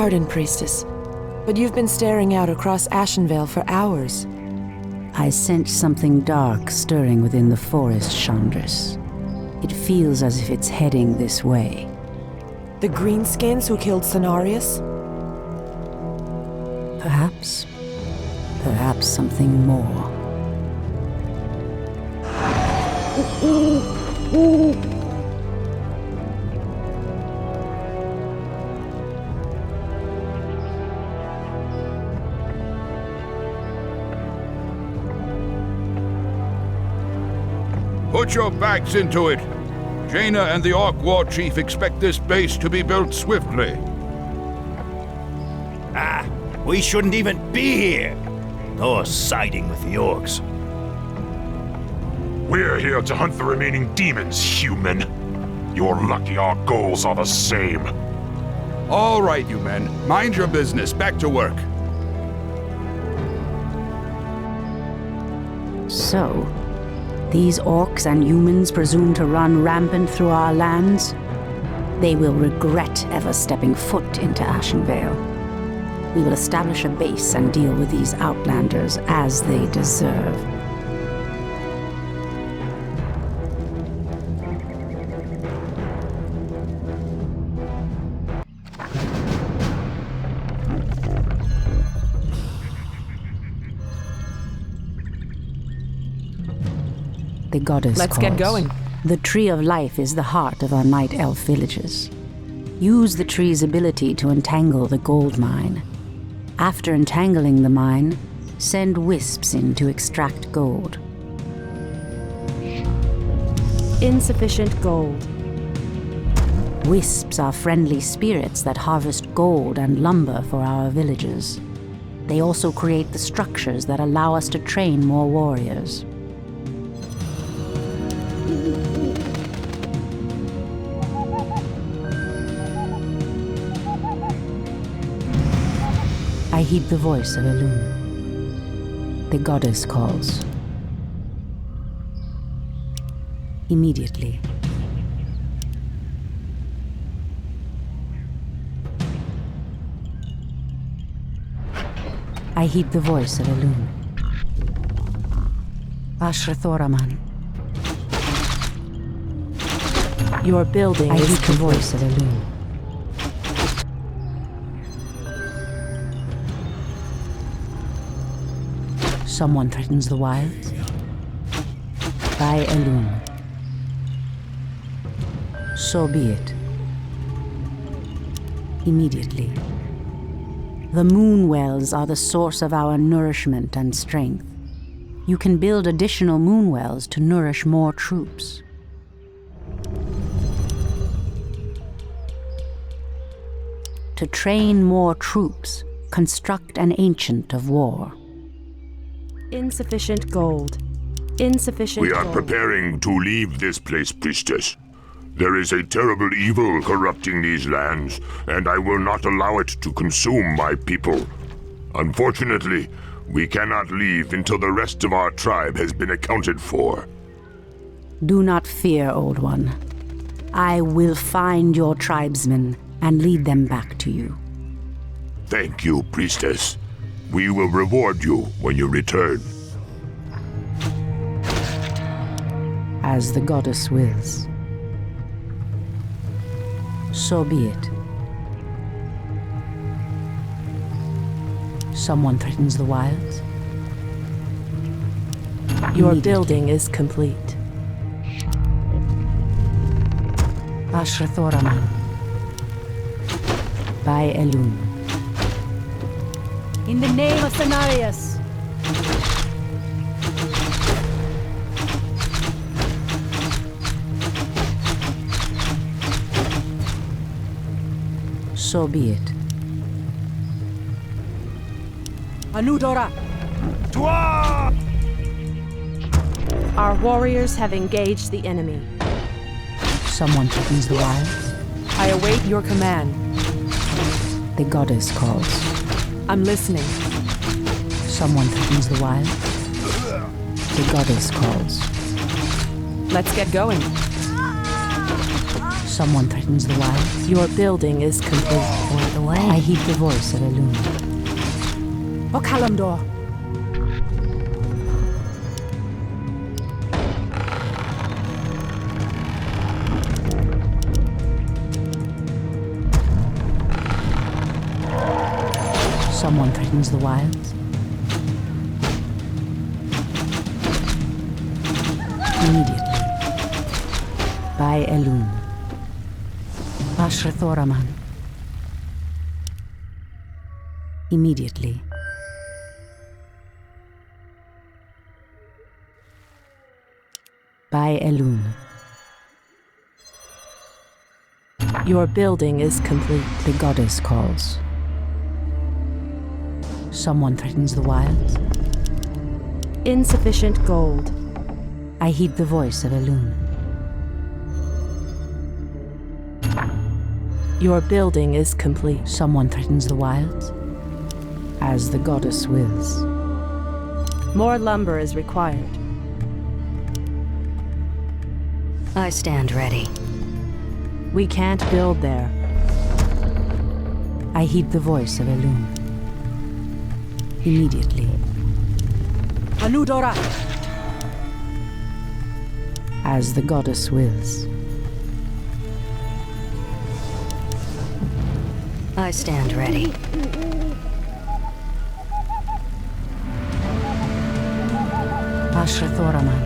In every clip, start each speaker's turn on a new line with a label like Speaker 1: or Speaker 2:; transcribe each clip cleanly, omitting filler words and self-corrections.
Speaker 1: pardon, priestess, but you've been staring out across Ashenvale for hours.
Speaker 2: I sense something dark stirring within the forest, Chandris. It feels as if it's heading this way.
Speaker 1: The greenskins who killed Cenarius?
Speaker 2: Perhaps. Perhaps something more.
Speaker 3: Put your backs into it. Jaina and the Orc War Chief expect this base to be built swiftly.
Speaker 4: We shouldn't even be here. Or siding with the Orcs.
Speaker 5: We're here to hunt the remaining demons, human. You're lucky our goals are the same.
Speaker 3: All right, you men. Mind your business. Back to work.
Speaker 2: So, these orcs and humans presume to run rampant through our lands? They will regret ever stepping foot into Ashenvale. We will establish a base and deal with these outlanders as they deserve. The goddess
Speaker 1: Let's
Speaker 2: calls.
Speaker 1: get going.
Speaker 2: The Tree of Life is the heart of our night elf villages. Use the tree's ability to entangle the gold mine. After entangling the mine, send wisps in to extract gold.
Speaker 6: Insufficient gold.
Speaker 2: Wisps are friendly spirits that harvest gold and lumber for our villages. They also create the structures that allow us to train more warriors. I heed the voice of Elune. The goddess calls. Immediately. I heed the voice of Elune. Ashrathoraman.
Speaker 1: Your building
Speaker 2: I
Speaker 1: is
Speaker 2: heed the voice of Elune. Someone threatens the wilds. By Elune. So be it. Immediately. The moon wells are the source of our nourishment and strength. You can build additional moon wells to nourish more troops. To train more troops, construct an ancient of war.
Speaker 6: Insufficient gold. Insufficient
Speaker 5: We are
Speaker 6: gold.
Speaker 5: preparing to leave this place, priestess. There is a terrible evil corrupting these lands, and I will not allow it to consume my people. Unfortunately, we cannot leave until the rest of our tribe has been accounted for.
Speaker 2: Do not fear, Old One. I will find your tribesmen and lead them back to you.
Speaker 5: Thank you, priestess. We will reward you when you return.
Speaker 2: As the goddess wills. So be it. Someone threatens the wilds.
Speaker 1: Your building is complete.
Speaker 2: Ashrathoraman. By Elune.
Speaker 6: In the name of Cenarius.
Speaker 2: So be it.
Speaker 6: Anudora. Our warriors have engaged the enemy.
Speaker 2: Someone threatens the wilds.
Speaker 1: I await your command.
Speaker 2: The goddess calls.
Speaker 1: I'm listening.
Speaker 2: Someone threatens the wild. The goddess calls.
Speaker 1: Let's get going.
Speaker 2: Someone threatens the wild.
Speaker 1: Your building is complete.
Speaker 2: Point the way. I heed the voice of Elune.
Speaker 1: Okalamdor.
Speaker 2: Someone threatens the wilds. Immediately. By Elune. Ashrathoraman. Immediately. By Elune.
Speaker 1: Your building is complete.
Speaker 2: The goddess calls. Someone threatens the wilds.
Speaker 1: Insufficient gold.
Speaker 2: I heed the voice of Elune.
Speaker 1: Your building is complete.
Speaker 2: Someone threatens the wilds. As the goddess wills.
Speaker 1: More lumber is required.
Speaker 2: I stand ready.
Speaker 1: We can't build there.
Speaker 2: I heed the voice of Elune. Immediately.
Speaker 1: Anudora!
Speaker 2: As the goddess wills. I stand ready. Ashrathoraman.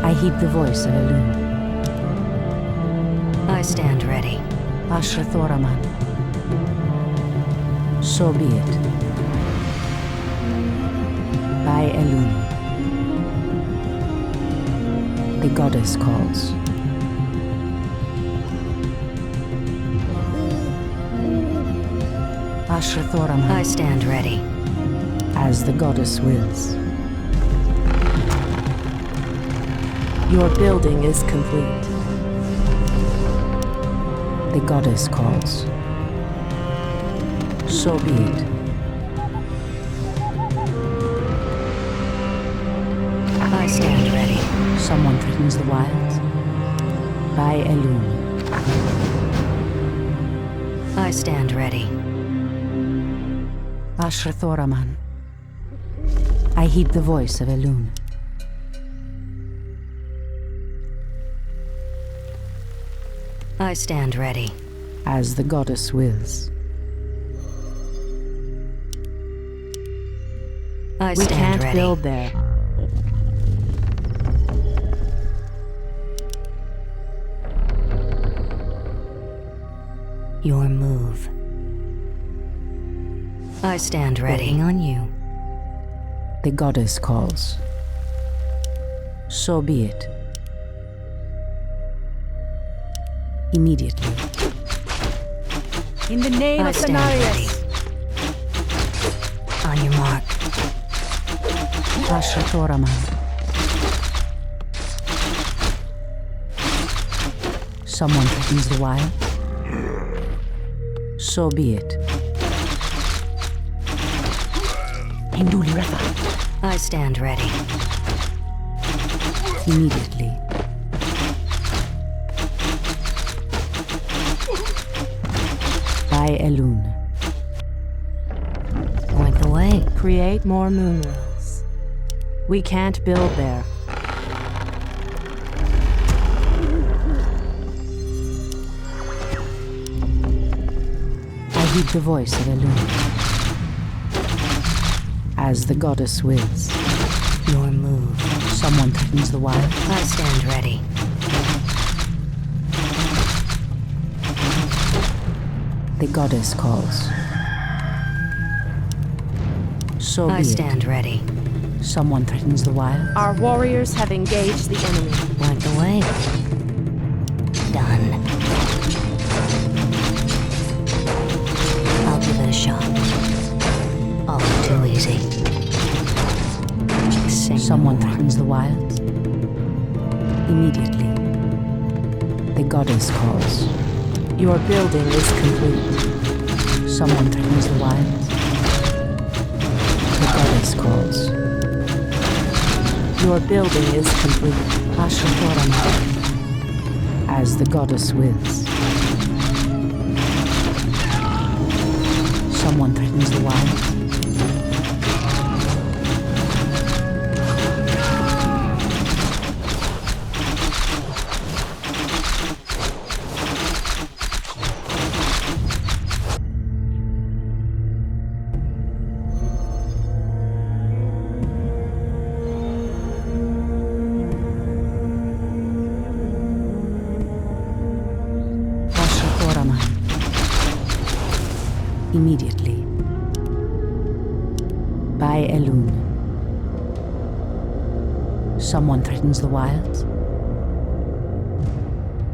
Speaker 2: I heed the voice of Elune. I stand ready. Ashrathoraman. So be it. By Elune. The goddess calls. Ashrathoraman. I stand ready. As the goddess wills.
Speaker 1: Your building is complete.
Speaker 2: The goddess calls. So be it. I stand ready. Someone threatens the wilds. By Elune. I stand ready. Ashrathoraman. I heed the voice of Elune. I stand ready. As the goddess wills. I
Speaker 1: We
Speaker 2: stand
Speaker 1: can't
Speaker 2: ready.
Speaker 1: build there.
Speaker 2: Your move. I stand ready. Waiting on you. The goddess calls. So be it. Immediately.
Speaker 1: In the name
Speaker 2: I
Speaker 1: of
Speaker 2: stand
Speaker 1: Cenarius.
Speaker 2: On your mark. Ashrathoraman. Someone threatens the wild. So be it. Hinduli Rafa. I stand ready. Immediately. By Elune. Point the way.
Speaker 1: Create more moonwells. We can't build there.
Speaker 2: I heed the voice of Elune. As the goddess wills. Your move. Someone threatens the wild. I stand ready. The goddess calls. So be it. I stand ready. Someone threatens the wild.
Speaker 1: Our warriors have engaged the enemy.
Speaker 2: Point the way. Done. I'll give it a shot. All too easy. Someone threatens the wilds. Immediately. The goddess calls.
Speaker 1: Your building is complete.
Speaker 2: Someone threatens the wilds. The goddess calls.
Speaker 1: Your building is complete.
Speaker 2: Ashatoram. As the goddess wills. Someone threatens the wild. Immediately. By Elun. Someone threatens the wilds.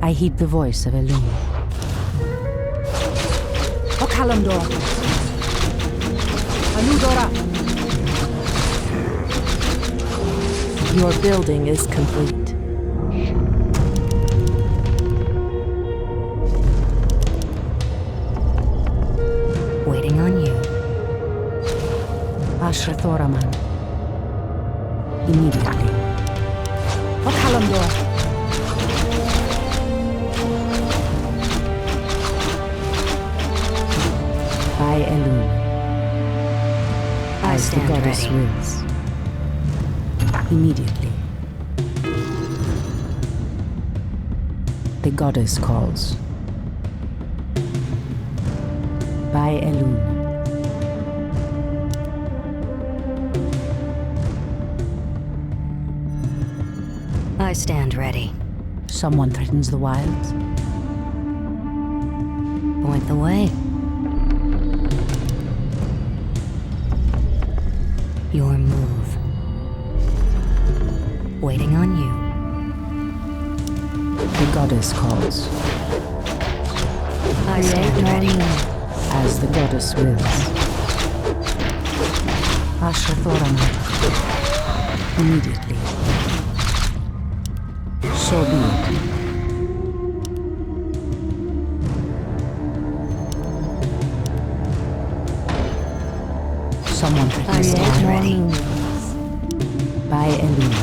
Speaker 2: I heed the voice of Elun. Okalamdor. Anudora.
Speaker 1: Your building is complete.
Speaker 2: Waiting on you. Ashrathoraman. Immediately. Okalamdor. By Elun. As the goddess wills. Immediately. The goddess calls. By Elun. I stand ready. Someone threatens the wilds. Point the way. Your move. Waiting on you. The goddess calls. I stand ready. As the goddess wills. Ashrathoram. Immediately. So be it. Someone threatens the wild. Ready. By Elun.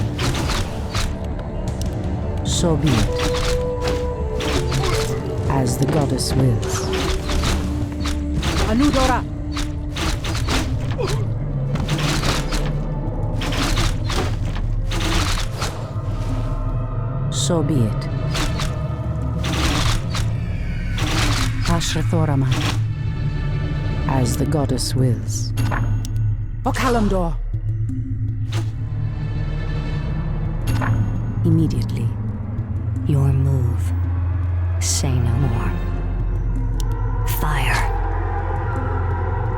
Speaker 2: So be it. As the goddess wills. Anudora! So be it. Ashrathoraman. As the goddess wills. Okalamdor! Immediately. Your move. Say no more. Fire.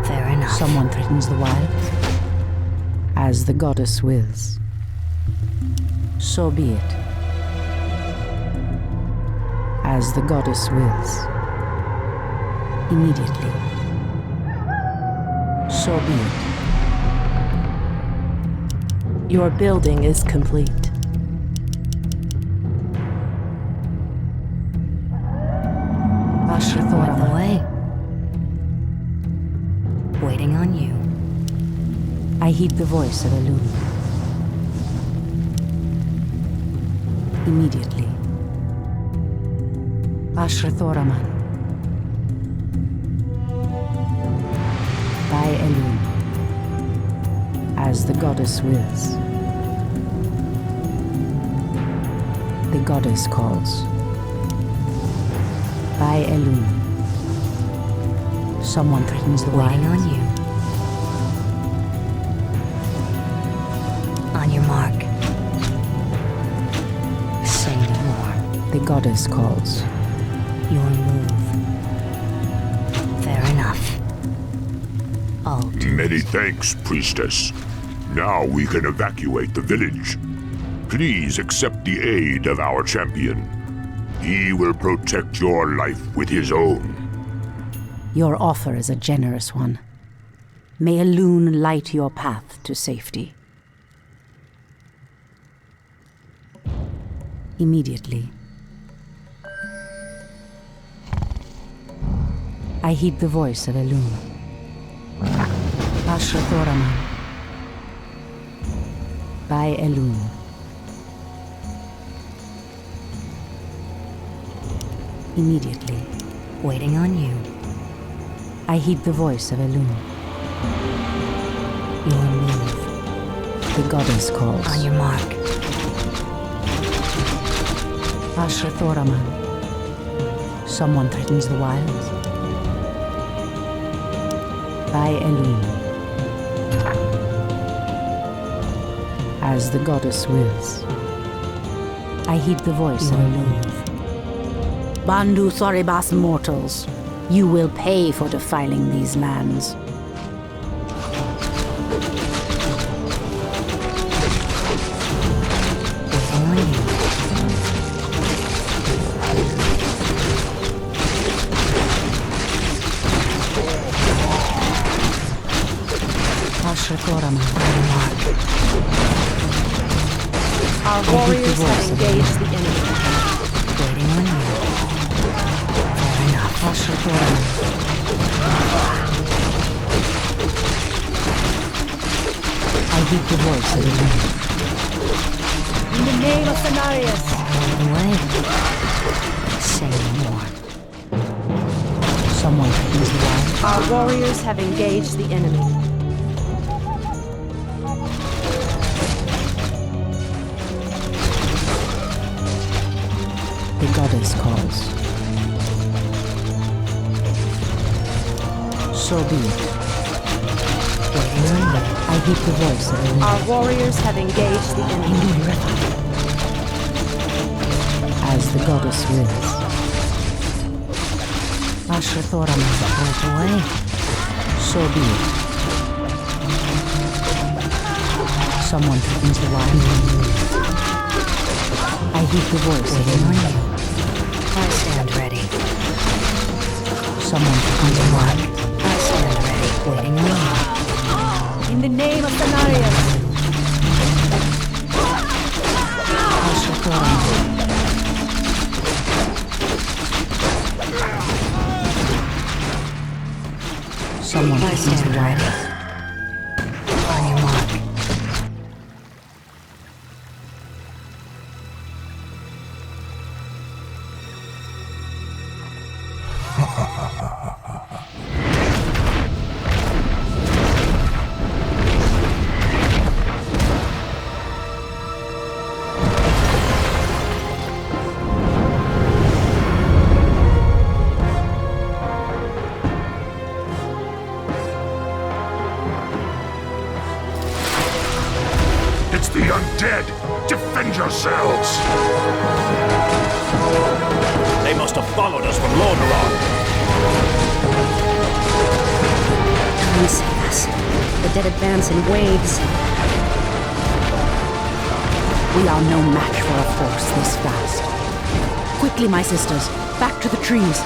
Speaker 2: Fair enough. Someone threatens the wilds. As the goddess wills. So be it. As the goddess wills. Immediately. So be it.
Speaker 1: Your building is complete.
Speaker 2: Ashrathoram. The way. Waiting on you. I heed the voice of Elun. Immediately. Ashrathoraman. By Elun. As the goddess wills. The goddess calls. By Elun. Someone threatens the waiting on you. On your mark. Say no more. The goddess calls. Your move. Fair enough. I'll do.
Speaker 5: Many thanks, priestess. Now we can evacuate the village. Please accept the aid of our champion. He will protect your life with his own.
Speaker 2: Your offer is a generous one. May Elun light your path to safety. Immediately. I heed the voice of Elun. Ashrathoraman. By Elune. Immediately.
Speaker 7: Waiting on you.
Speaker 2: I heed the voice of Elune.
Speaker 7: Your move.
Speaker 2: The goddess calls.
Speaker 7: On your mark.
Speaker 2: Ashra Thoraman. Someone threatens the wilds. By Elune. As the goddess wills. I heed the voice of Elune. Bandu Thoribas mortals, you will pay for defiling these lands.
Speaker 6: Our warriors have engaged the enemy.
Speaker 7: Waiting on you. Fair enough.
Speaker 2: I heed the voice of the wind.
Speaker 6: In the name of Cenarius.
Speaker 7: Away. Say no more.
Speaker 2: Someone threatens the wild.
Speaker 6: Our warriors have engaged the enemy.
Speaker 2: The goddess calls. So be it. I heed the voice of the wind.
Speaker 6: Our warriors have engaged the enemy.
Speaker 2: As the goddess wills. Ashra Thoraman point away. So be it. Someone threatens the wild. I heed the voice of the wind.
Speaker 7: I stand ready.
Speaker 2: Someone threatens the wild.
Speaker 7: I stand ready. Waiting on you.
Speaker 6: In the name of Cenarius.
Speaker 2: Ashra Thoraman. Someone
Speaker 7: I
Speaker 2: threatens the
Speaker 7: stand
Speaker 2: wild.
Speaker 7: ready. On your mark.
Speaker 5: It's the undead! Defend yourselves!
Speaker 4: They must have followed us from Lordaeron.
Speaker 7: Time save us. The dead advance in waves.
Speaker 2: We are no match for a force this fast. Quickly, my sisters, back to the trees.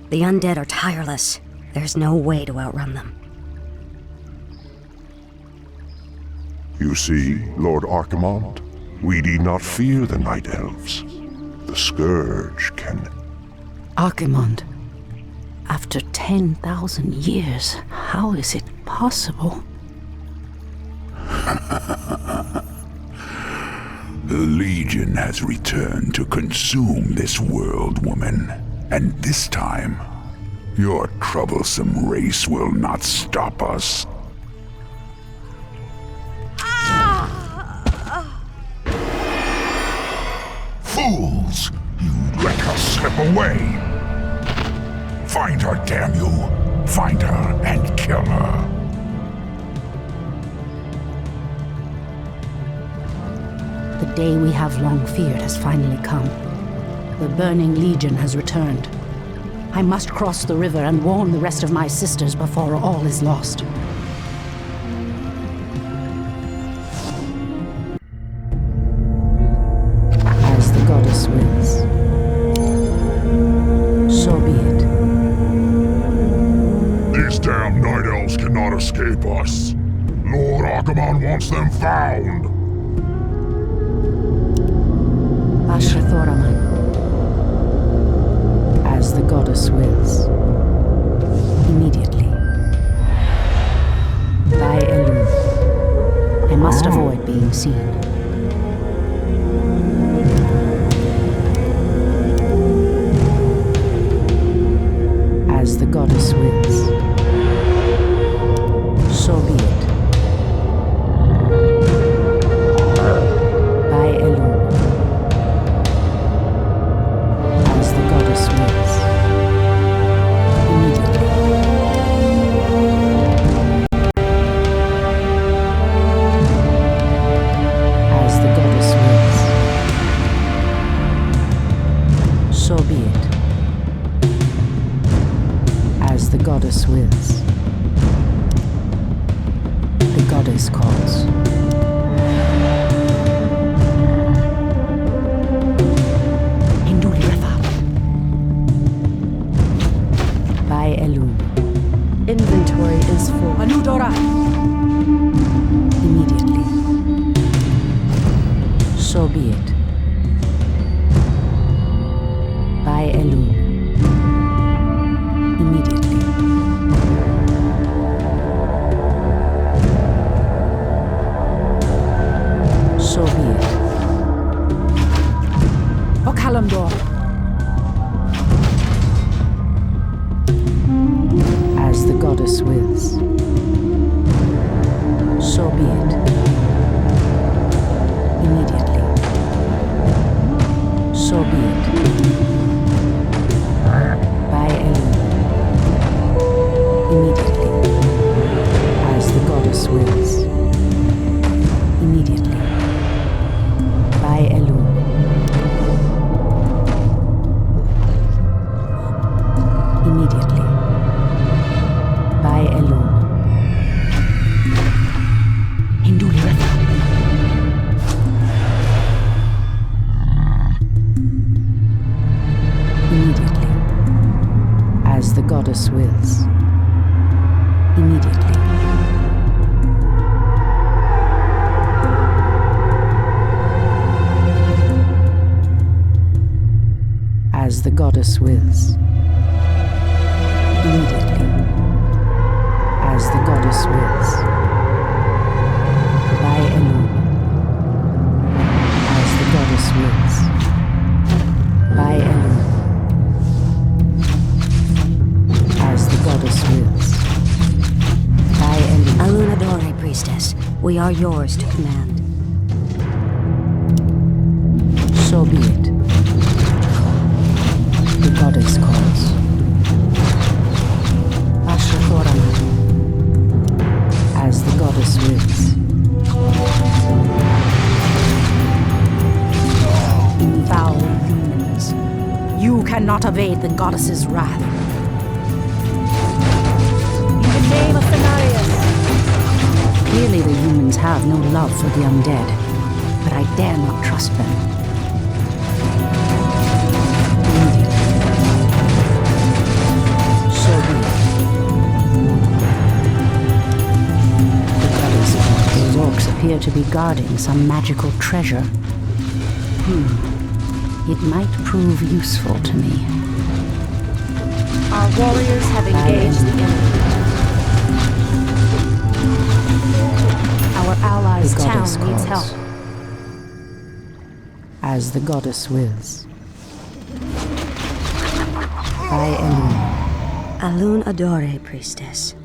Speaker 7: The undead are tireless. There's no way to outrun them.
Speaker 5: You see, Lord Archimond, we need not fear the Night Elves. The Scourge can...
Speaker 2: Archimond, after 10,000 years, how is it possible?
Speaker 8: The Legion has returned to consume this world, woman. And this time, your troublesome race will not stop us.
Speaker 5: Fools! You let her slip away! Find her, damn you! Find her and kill her!
Speaker 2: The day we have long feared has finally come. The Burning Legion has returned. I must cross the river and warn the rest of my sisters before all is lost. As the goddess wills. So be it.
Speaker 8: These damn night elves cannot escape us. Lord Akamon wants them found.
Speaker 2: Ashrathoraman. As the goddess wills. Immediately. By Elun. I must avoid being seen. As the goddess wills. So be it. By Elun. As the goddess wills. Immediately. As the goddess wills. So be it. As the goddess wills. The goddess calls. By Elun.
Speaker 6: Inventory is full.
Speaker 2: Anudora! Immediately. So be it. By Elun. Immediately. So be it. Okalamdor. As the goddess wills. So be it. Immediately. So be it. By Elun. Immediately. As the goddess wills. Immediately. By Elun. Immediately. By Elun. Hinduliratha. Immediately. As the goddess wills. Immediately. As the goddess wills. Immediately. As the goddess wills. By Elun. As the goddess wills. By Elun. As the goddess wills. By Elun.
Speaker 7: Alunadore, priestess. We are yours to command.
Speaker 2: So be it. The goddess calls. Ashrathoraman. As the goddess wills. Foul humans. You cannot evade the goddess's wrath.
Speaker 6: In the name of Thanarius.
Speaker 2: Clearly the humans have no love for the undead, but I dare not trust them. So be it. The goddess calls. Those orcs appear to be guarding some magical treasure. It might prove useful to me.
Speaker 6: Our warriors have engaged the enemy. Our allies'
Speaker 2: The
Speaker 6: town
Speaker 2: goddess
Speaker 6: needs
Speaker 2: calls.
Speaker 6: help.
Speaker 2: As the goddess wills. By Elun.
Speaker 7: Alun Adore, priestess.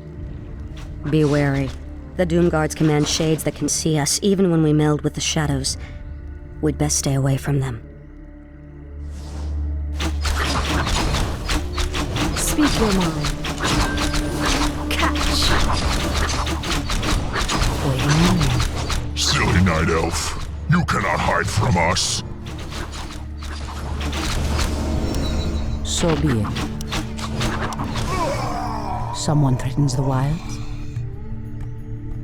Speaker 7: Be wary. The Doomguards command shades that can see us even when we meld with the shadows. We'd best stay away from them.
Speaker 6: Speak your mind. Catch.
Speaker 7: Wait a moment.
Speaker 8: Silly night elf. You cannot hide from us.
Speaker 2: So be it. Someone threatens the wilds.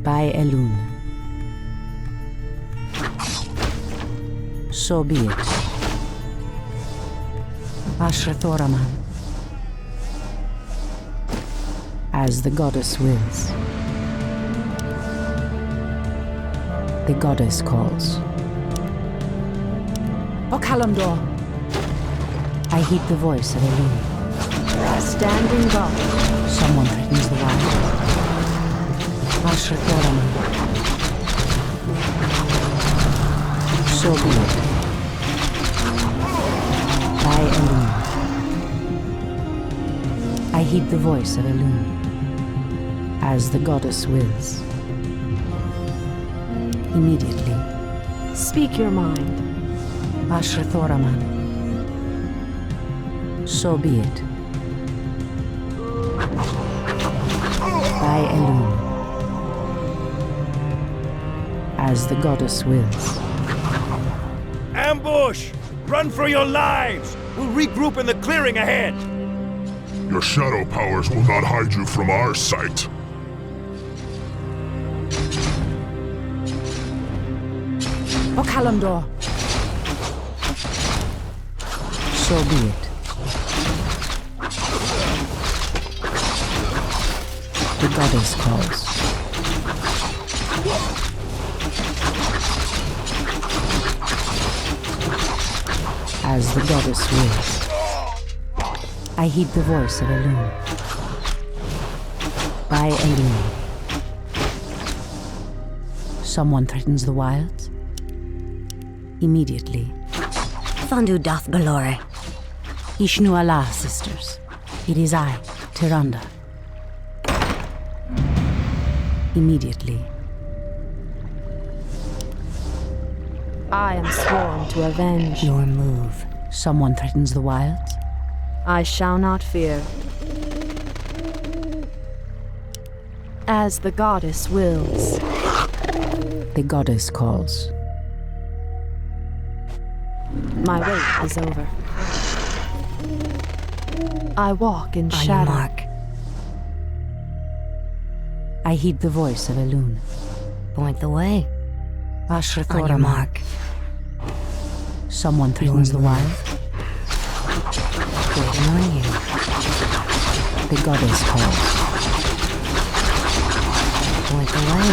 Speaker 2: By Elune. So be it. Ashrathoraman. As the goddess wills. The goddess calls.
Speaker 6: Okalamdor.
Speaker 2: I heed the voice of Elune.
Speaker 6: Standing guard.
Speaker 2: Someone threatens the wild. Ashrathoraman. So be it. By Elune. I heed the voice of Elune. As the goddess wills. Immediately.
Speaker 6: Speak your mind.
Speaker 2: Ashrathoraman. So be it. By Elune. As the goddess wills.
Speaker 4: Ambush! Run for your lives! We'll regroup in the clearing ahead!
Speaker 5: Your shadow powers will not hide you from our sight.
Speaker 6: Okalamdor.
Speaker 2: So be it. The goddess calls. As the goddess wills. I heed the voice of Elune. By Elune. Someone threatens the wilds? Immediately.
Speaker 7: Thandu doth Belore.
Speaker 2: Ishnu Allah, sisters. It is I, Tyrande. Immediately.
Speaker 6: I am sworn to avenge.
Speaker 7: Your move.
Speaker 2: Someone threatens the wilds?
Speaker 6: I shall not fear. As the goddess wills.
Speaker 2: The goddess calls.
Speaker 6: My wait is over. I walk in
Speaker 7: On your
Speaker 6: shadow.
Speaker 7: mark.
Speaker 2: I heed the voice of Elune.
Speaker 7: Point the way. On your
Speaker 2: Ashrathoraman.
Speaker 7: mark.
Speaker 2: Someone threatens the wild?
Speaker 7: Waiting on you.
Speaker 2: The goddess calls.
Speaker 7: Point the way.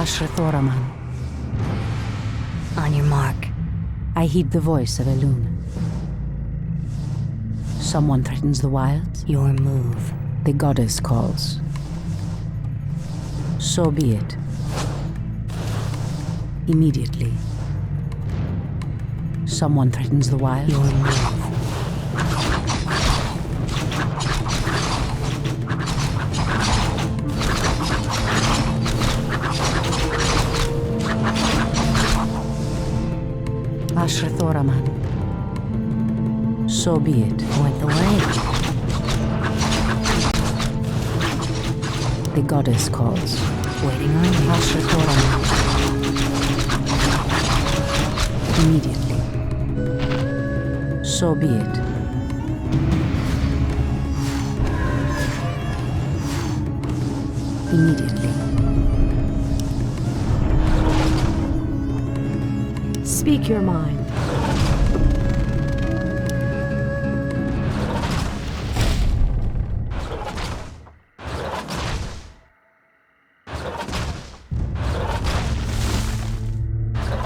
Speaker 2: Ashrathoraman.
Speaker 7: On your mark.
Speaker 2: I heed the voice of Elune. Someone threatens the wilds?
Speaker 7: Your move.
Speaker 2: The goddess calls. So be it. Immediately. Someone threatens the wild?
Speaker 7: Your move.
Speaker 2: Ashrathoraman. So be it.
Speaker 7: Point the way.
Speaker 2: The goddess calls.
Speaker 7: Waiting on you.
Speaker 2: Ashrathoraman. Immediately. So be it. Immediately.
Speaker 6: Speak your mind.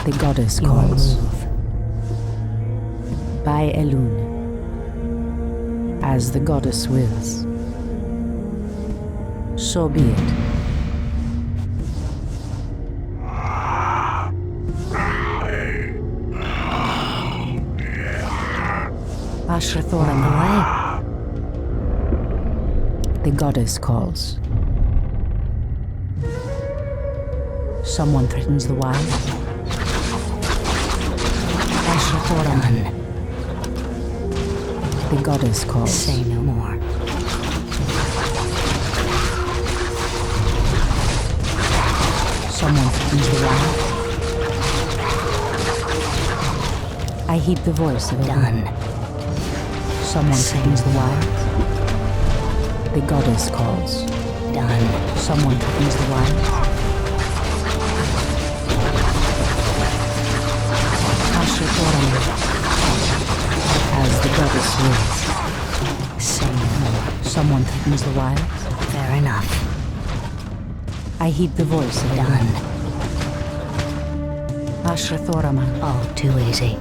Speaker 2: The goddess
Speaker 7: Your
Speaker 2: calls.
Speaker 7: move.
Speaker 2: By Elune. As the goddess wills. So be it. Ashrathoraman. The goddess calls. Someone threatens the wild? Ashrathoraman. The goddess calls.
Speaker 7: Say no more.
Speaker 2: Someone threatens the wild? I heed the voice of Elune.
Speaker 7: Done.
Speaker 2: Someone threatens the wild? The goddess calls.
Speaker 7: Done.
Speaker 2: Someone threatens the wilds. As the goddess wills.
Speaker 7: Say no more.
Speaker 2: Someone threatens the wilds.
Speaker 7: Fair enough.
Speaker 2: I heed the voice of
Speaker 7: Done.
Speaker 2: Ashra Thoraman.
Speaker 7: All too easy.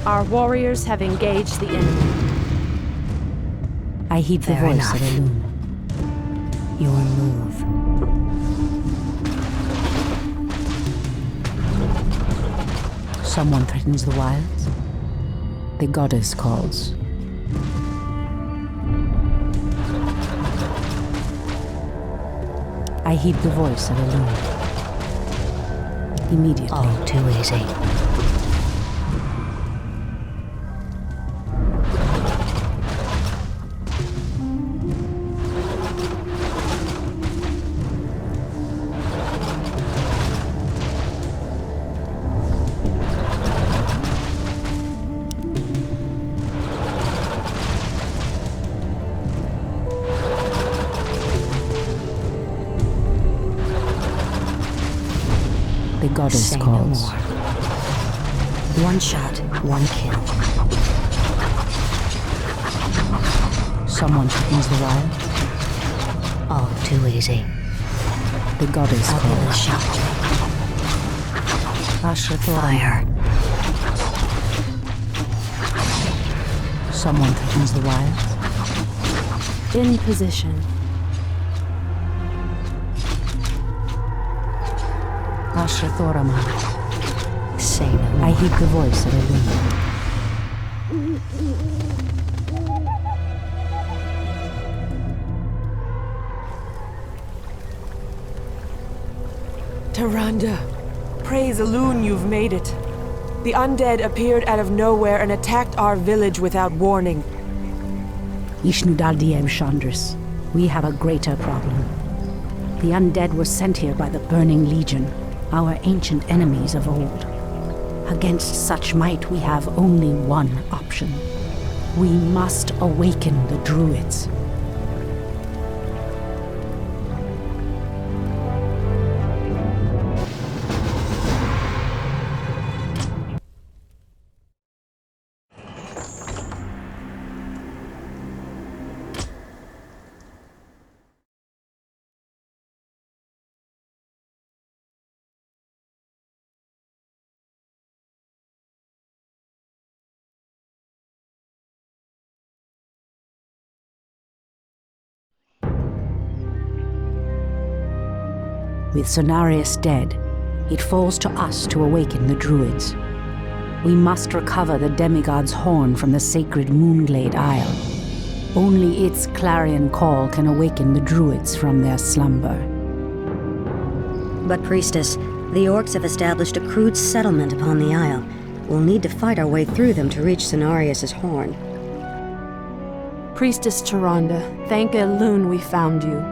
Speaker 6: Our warriors have engaged the enemy.
Speaker 2: I heed the
Speaker 7: Fair
Speaker 2: voice
Speaker 7: enough.
Speaker 2: of Elune.
Speaker 7: Your move.
Speaker 2: Someone threatens the wilds. The goddess calls. I heed the voice of Elune. Immediately.
Speaker 7: All too easy.
Speaker 2: The goddess
Speaker 7: Say no
Speaker 2: calls.
Speaker 7: more. One shot, one kill.
Speaker 2: Someone threatens the wild.
Speaker 7: All too easy.
Speaker 2: The goddess
Speaker 7: I'll give it a
Speaker 2: calls.
Speaker 7: shot.
Speaker 2: Ashra Thoraman.
Speaker 7: Fire.
Speaker 2: Someone threatens the wild.
Speaker 6: In position.
Speaker 2: Ashra Thoraman.
Speaker 7: Say no more.
Speaker 2: I heed the voice of Elune.
Speaker 1: Tyrande, praise Elune, you've made it. The undead appeared out of nowhere and attacked our village without warning.
Speaker 2: Ishnudaldiem Chandris, we have a greater problem. The undead were sent here by the Burning Legion, our ancient enemies of old. Against such might, we have only one option. We must awaken the druids. With Cenarius dead, it falls to us to awaken the druids. We must recover the demigod's horn from the sacred Moonglade Isle. Only its clarion call can awaken the druids from their slumber.
Speaker 7: But, Priestess, the orcs have established a crude settlement upon the isle. We'll need to fight our way through them to reach Cenarius' horn.
Speaker 6: Priestess Tyrande, thank Elune we found you.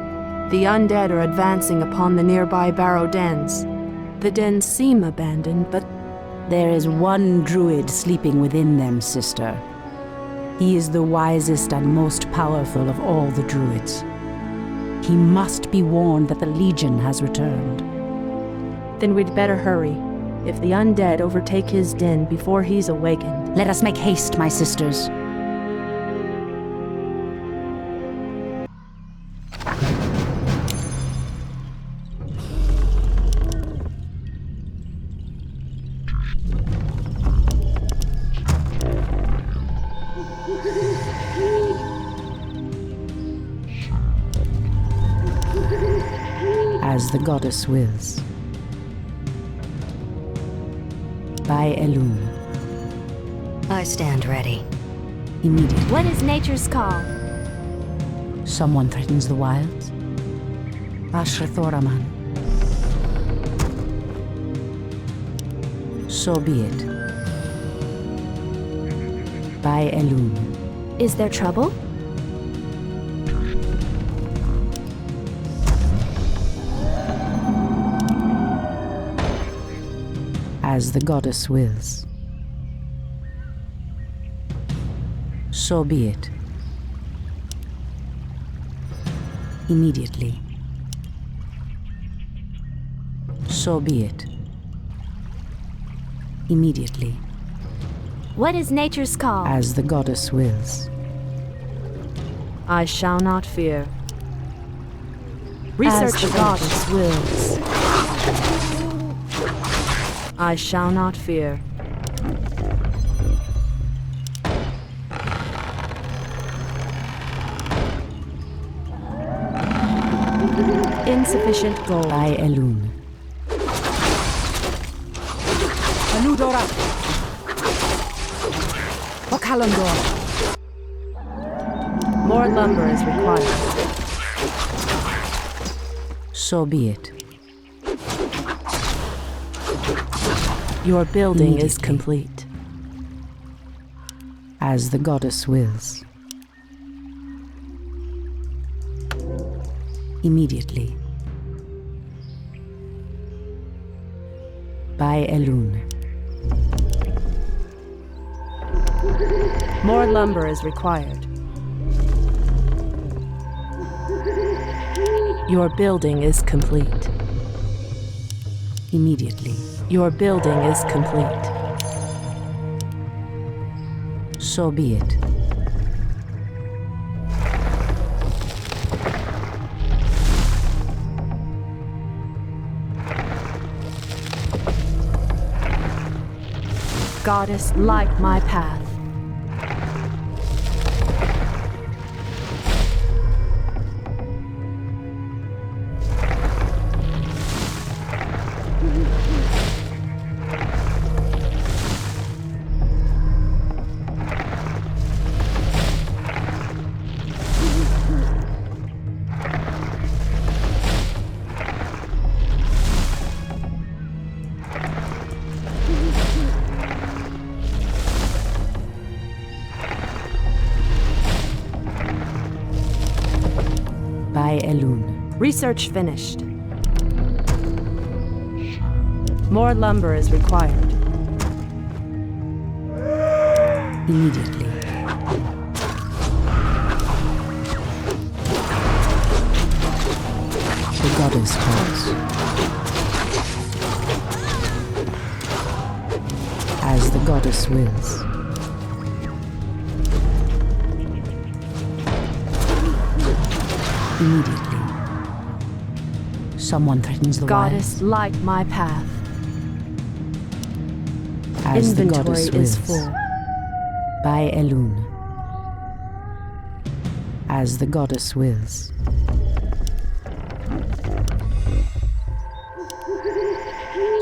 Speaker 6: The undead are advancing upon the nearby barrow dens. The dens seem abandoned, but
Speaker 2: There is one druid sleeping within them, sister. He is the wisest and most powerful of all the druids. He must be warned that the Legion has returned.
Speaker 6: then we'd better hurry. If the undead overtake his den before he's awakened.
Speaker 2: Let us make haste, my sisters. As the goddess wills. By Elune.
Speaker 7: I stand ready.
Speaker 2: Immediately.
Speaker 6: What is nature's call?
Speaker 2: Someone threatens the wilds. Ashra Thoraman. So be it. By Elune.
Speaker 6: Is there trouble?
Speaker 2: As the goddess wills. So be it. Immediately. So be it. Immediately.
Speaker 6: What is nature's call?
Speaker 2: As the goddess wills.
Speaker 6: I shall not fear. Research the goddess wills. I shall not fear. Insufficient gold.
Speaker 2: By Elun.
Speaker 1: Anudora. Okalandor.
Speaker 6: More lumber is required.
Speaker 2: So be it.
Speaker 6: Your building is complete.
Speaker 2: As the goddess wills. Immediately. By Elun.
Speaker 6: More lumber is required. Your building is complete.
Speaker 2: Immediately.
Speaker 6: Your building is complete.
Speaker 2: So be it.
Speaker 6: Goddess, light my path.
Speaker 2: By Elun.
Speaker 6: Research finished. More lumber is required.
Speaker 2: Immediately. The goddess calls. As the goddess wills. Immediately. Someone threatens the
Speaker 6: Goddess,
Speaker 2: wild.
Speaker 6: light my path.
Speaker 2: As the
Speaker 6: Inventory
Speaker 2: goddess
Speaker 6: is
Speaker 2: wills.
Speaker 6: full.
Speaker 2: By Elun. As the goddess wills.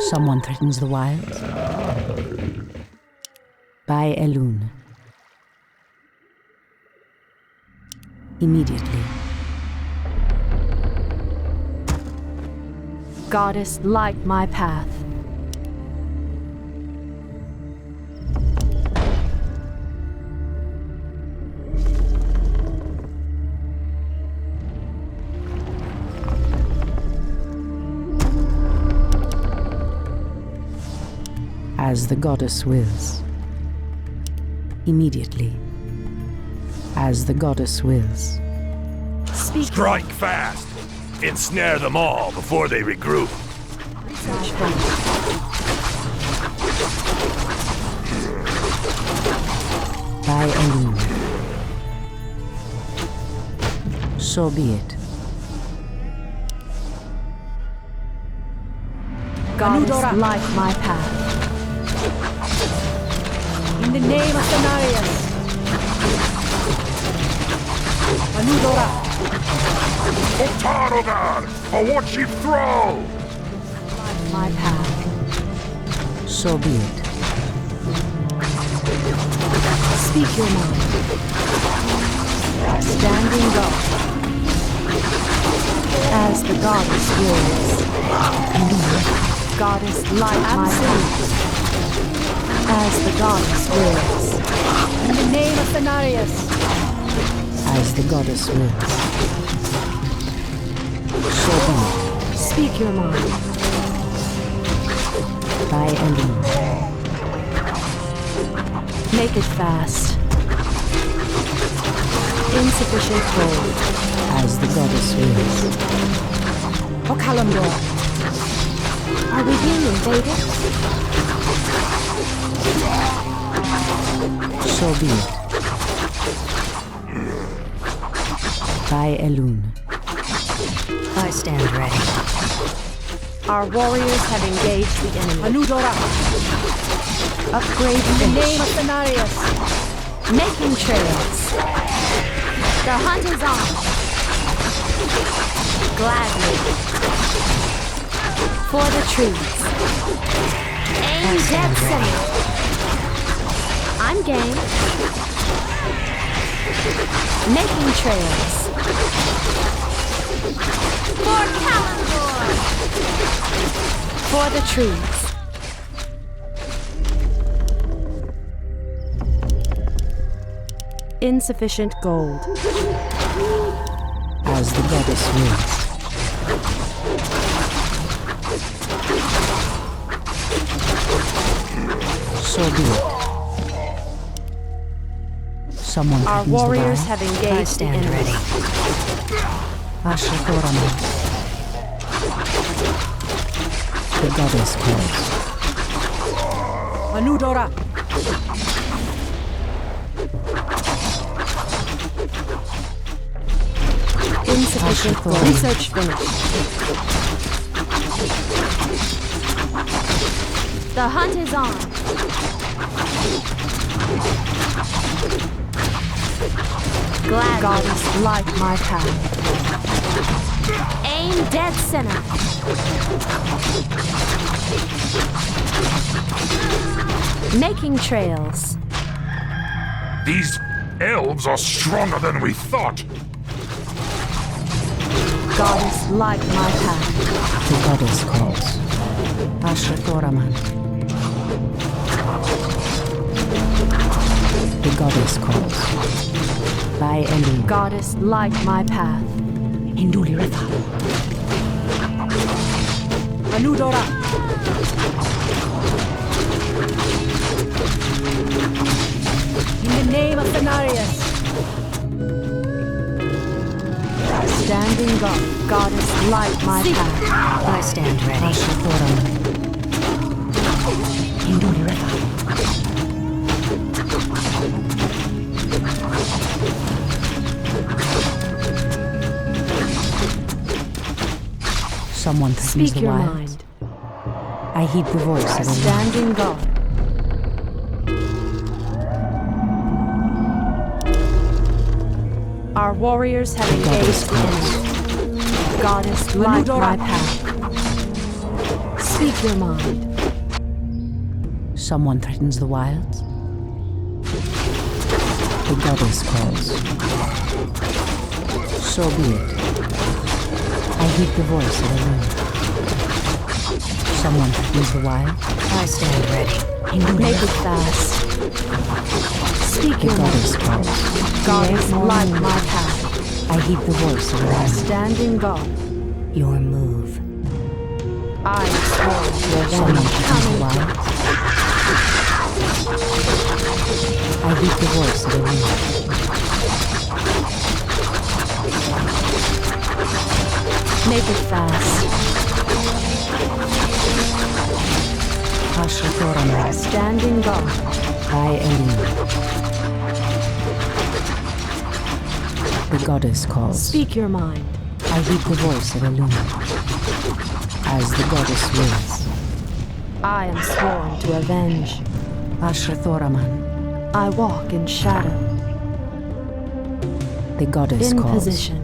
Speaker 2: Someone threatens the wild. By Elun. Immediately.
Speaker 6: Goddess, light my path.
Speaker 2: As the goddess wills. Immediately. As the goddess wills.
Speaker 6: Speak.
Speaker 4: Strike fast! Ensnare them all before they regroup.
Speaker 2: By Elun. So be it.
Speaker 6: Goddess, light my path.
Speaker 1: In the name of Cenarius. Anudora.
Speaker 5: Otarogar! A warchief thrall!
Speaker 6: Light my path.
Speaker 2: So be it.
Speaker 6: Speak your mind. Standing guard. As the goddess wills. Goddess, light my path. As the goddess wills.
Speaker 1: In the name of Cenarius.
Speaker 2: As the goddess wills. So be it.
Speaker 6: Speak your mind.
Speaker 2: By Elun.
Speaker 6: Make it fast. Insufficient gold.
Speaker 2: As the goddess wills.
Speaker 1: Okalamdor.
Speaker 6: Are we being invaded?
Speaker 2: So be it. By Elun.
Speaker 7: I stand ready.
Speaker 6: Our warriors have engaged the enemy.
Speaker 1: Anudora.
Speaker 6: Upgrade in the name of Cenarius. Making trails. The hunt is on. Gladly. For the trees. Aim dead center. I'm game. Making trails. For Kalimdor. For the trees. Insufficient gold.
Speaker 2: As the goddess wills. So be it. Someone
Speaker 6: Our
Speaker 2: threatens
Speaker 6: warriors
Speaker 2: the
Speaker 6: have
Speaker 7: I
Speaker 6: engaged the
Speaker 7: stand
Speaker 6: enemy.
Speaker 7: ready.
Speaker 2: Ashatorama. The goddess calls.
Speaker 1: Anudora.
Speaker 6: Insufficient gold.
Speaker 2: Ashikor.
Speaker 6: Research finished. The hunt is on. Glad goddess light my path. Aim dead center. Making trails.
Speaker 5: These elves are stronger than we thought.
Speaker 6: Goddess light my path.
Speaker 2: The goddess calls. Ashatoraman. The goddess calls. By Elun.
Speaker 6: Goddess light my path.
Speaker 2: Induli Rifa.
Speaker 1: Anudora. In the name of Cenarius.
Speaker 6: Standing guard. Goddess light my path.
Speaker 7: I stand ready.
Speaker 2: Ashatoraman. Induli Rifa. Someone threatens
Speaker 6: Speak
Speaker 2: the
Speaker 6: your
Speaker 2: wild.
Speaker 6: mind.
Speaker 2: I heed the voice of a
Speaker 6: Standing guard. Our warriors have engaged the enemy. Goddess light my path. Speak your mind.
Speaker 2: Someone threatens the wilds. The goddess calls. So be it. I heed the voice of a moon. Someone threatens the wild.
Speaker 7: I stand ready.
Speaker 6: Make it fast. Speak
Speaker 2: The
Speaker 6: your mind.
Speaker 2: goddess calls.
Speaker 6: Goddess light my path.
Speaker 2: I heed the voice of a wild.
Speaker 6: Standing guard.
Speaker 7: Your move.
Speaker 6: I sworn to
Speaker 2: Someone
Speaker 6: avenge.
Speaker 2: threatens the wild. I heed the voice of a moon.
Speaker 6: Make it fast.
Speaker 2: Ashatoraman.
Speaker 6: Standing guard.
Speaker 2: By Elun. The goddess calls.
Speaker 6: Speak your mind.
Speaker 2: I heed the voice of Elun. As the goddess wills.
Speaker 6: I am sworn to avenge.
Speaker 2: Ashrathoraman.
Speaker 6: I walk in shadow.
Speaker 2: The goddess
Speaker 6: In
Speaker 2: calls.
Speaker 6: position.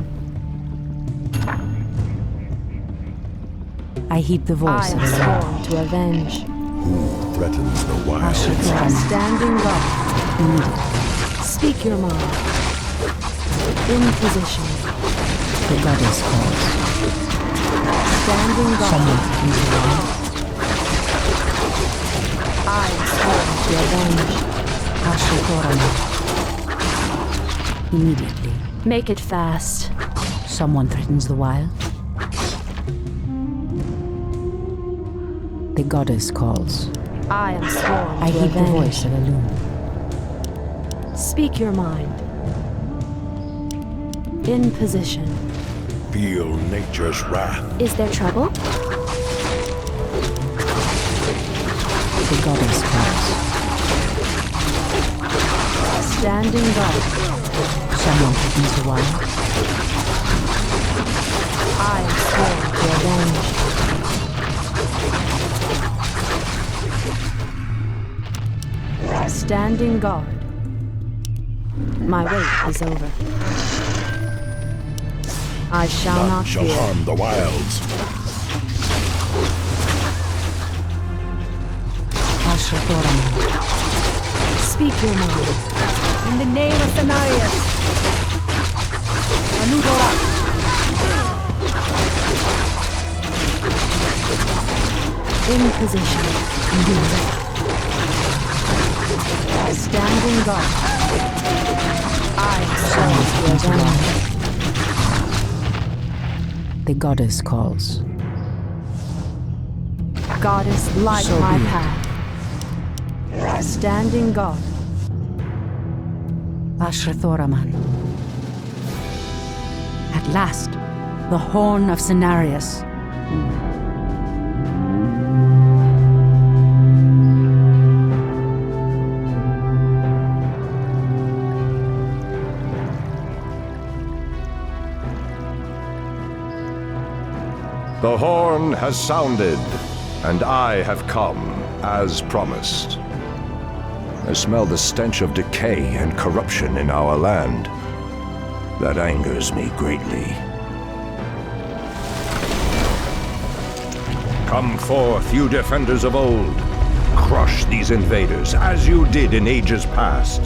Speaker 2: I heed the
Speaker 6: I
Speaker 2: voice
Speaker 6: am
Speaker 2: of Elun.
Speaker 6: sworn to avenge.
Speaker 5: Threatens the wild.
Speaker 2: Ashrathoraman.
Speaker 6: Standing guard. Speak your mind. In position.
Speaker 2: The goddess calls.
Speaker 6: Standing guard.
Speaker 2: Someone threatens the wild.
Speaker 6: I am sworn to avenge.
Speaker 2: Ashrathoraman. Immediately.
Speaker 6: Make it fast.
Speaker 2: Someone threatens the wild. The goddess calls.
Speaker 6: I am sworn
Speaker 2: I
Speaker 6: to
Speaker 2: heed the
Speaker 6: avenge.
Speaker 2: voice of Elun.
Speaker 6: Speak your mind. In position.
Speaker 4: Feel nature's wrath.
Speaker 6: Is there trouble?
Speaker 2: The goddess calls.
Speaker 6: Standing guard.
Speaker 2: Someone threatens the wild.
Speaker 6: I am sworn to avenge. Standing guard. My wait is over. I shall not
Speaker 4: shall
Speaker 6: fear.
Speaker 4: harm the wilds.
Speaker 6: Speak your mind. In the name of Cenarius. Anudora. In position. Standing guard. I stand to avenge.
Speaker 2: The goddess calls.
Speaker 6: Goddess, light
Speaker 2: So
Speaker 6: my
Speaker 2: be it.
Speaker 6: path. Standing guard.
Speaker 2: Ashrathoraman. At last, the horn of Cenarius.
Speaker 9: The horn has sounded, and I have come, as promised. I smell the stench of decay and corruption in our land. That angers me greatly. Come forth, you defenders of old. Crush these invaders, as you did in ages past.